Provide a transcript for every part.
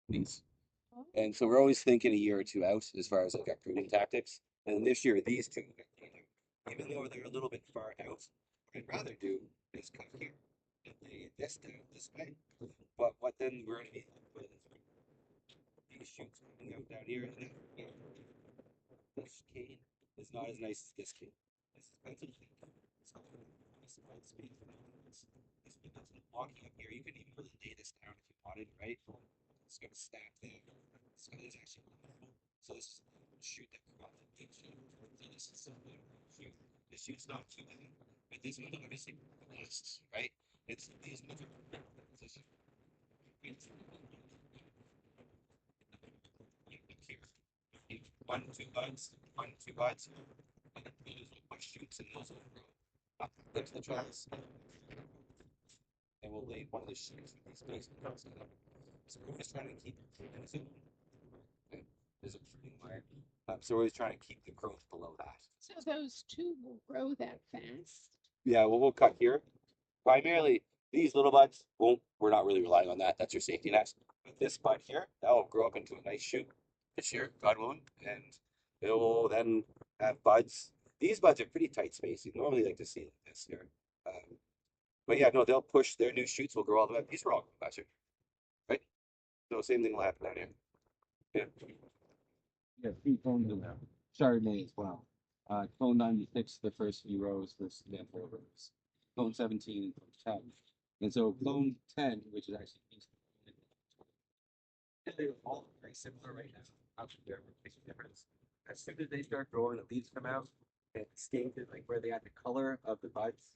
these. And so we're always thinking a year or two out as far as like our pruning tactics. And this year, these two, even though they're a little bit far out, what I'd rather do is cut here and lay this down this way. But what then we're going to be left with is these shoots coming out down here, and then this cane is not as nice as this cane. This is pencil cane. So this might speak for this one that's walking up here. You can even really lay this down if you wanted, right? It's going to snap there. So there's actually so this is a shoot that comes off the big shoot. So this is something shoot. The shoot's not too bad, but this one obviously lasts, right? It's these ones are position. It's here. One, two buds, one, two buds. And those will push shoots and those will grow up into the trellis. And we'll lay one of the shoots with these base buds. So we're just trying to keep it. There's a pruning wire. So we're always trying to keep the growth below that. So those two will grow that fast? Yeah, well, we'll cut here. Primarily, these little buds, well, we're not really relying on that. That's your safety net. But this bud here, that will grow up into a nice shoot this year, God willing, and it will then have buds. These buds are pretty tight spacing. Normally, like to see like this here. But yeah, no, they'll push their new shoots will grow all the way up. These are all last year, right? So same thing will happen down here. Yeah. Yeah, 3 clones in there. Chardonnay as well. Clone 96, the first few rows, the then 4 rows. Clone 17 and clone 10. And so clone 10, which is actually they're all very similar right now. There makes a difference. As soon as they start growing, the leaves come out, and stated like where they add the color of the buds.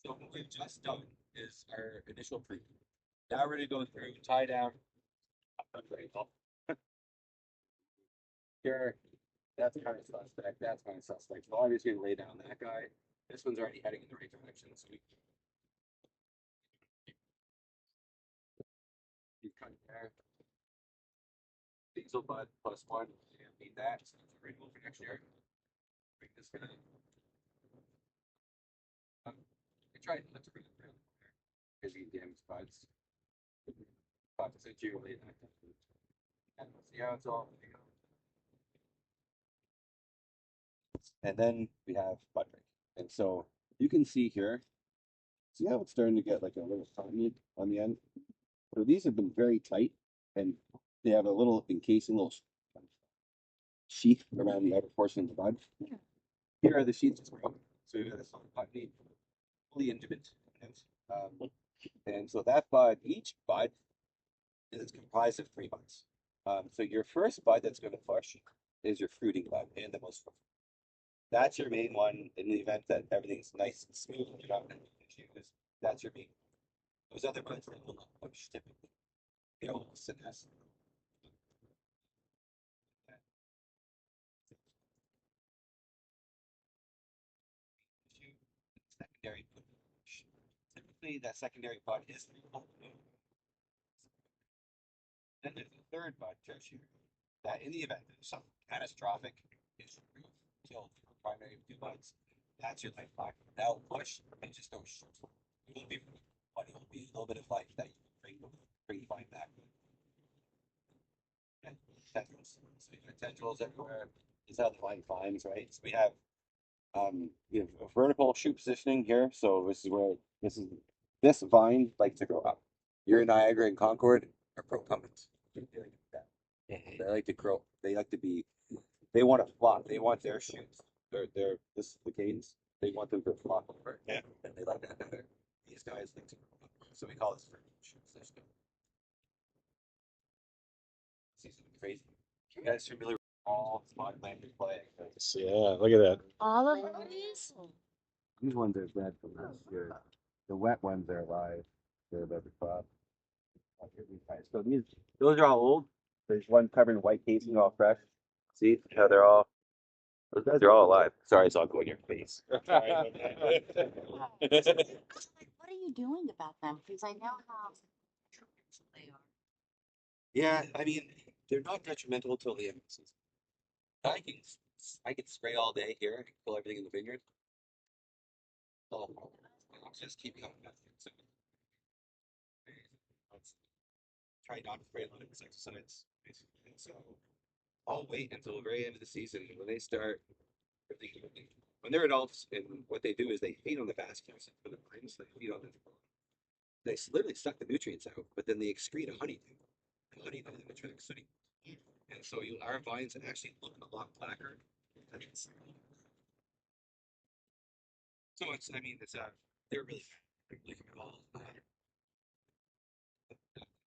So what we've just done is our initial preview. Now we're going to go through tie down. Here, that's kind of suspect. That's kind of suspect. So obviously, going to lay down that guy. This one's already heading in the right direction. So we cut there. Diesel bud +1. And need that. So it's ready for next year. Bring this guy. I tried not to bring it around there because he damaged buds. But since you lay that, and see how it's all. And then we have bud break. And so you can see here, see how it's starting to get like a little tiny on the end? So these have been very tight and they have a little encasing, little sheath around the outer portion of the bud. Yeah. Here are the sheaths as well. So you have this bud fully intimate. And so that bud, each bud is comprised of 3 buds. So your first bud that's going to push is your fruiting bud and the most fruitful. That's your main one in the event that everything's nice and smooth and you're not going to issues. That's your main one. Those other buds that will not push typically. They all finesse. Secondary bud. Typically, that secondary bud is fruitful. Then there's the third bud, tertiary. That in the event of something catastrophic is killed your primary 2 buds, that's your life block. That'll push and just don't shoot. It won't be, but it will be a little bit of life that you can bring the vine back. And tendrils. So you got tendrils everywhere. This is how the vine climbs, right? So we have a vertical shoot positioning here. So this is where this vine likes to grow up. Your Niagara and Concord are procumbents. They like to grow. They like to be. They want to flop. They want their shoots. This is the cadence. They want them to flop over. Yeah. And they like that better. These guys like to grow up. So we call this vertical shoot system. See something crazy. You guys familiar with all Spotted Lanternfly? Yeah, look at that. All of these? These ones are bred from last year. The wet ones are live. They're about the crop. So those are all old. There's one covered in white casing, all fresh. See how they're all. Those guys are all alive. Sorry, it's all going in your face. What are you doing about them? Because I know how they are. Yeah, I mean, they're not detrimental until the end of the season. I can spray all day here and kill everything in the vineyard. I'll just keep coming back. So, let's try not to spray a lot of insecticides, basically. So I'll wait until the very end of the season when they start. When they're adults, and what they do is they feed on the vasculars for the vines. They feed on the. They literally suck the nutrients out, but then they excrete a honeydew. The honeydew then attracts sooty. And so our vines actually look a lot blacker. So it's, I mean, it's they're really cool.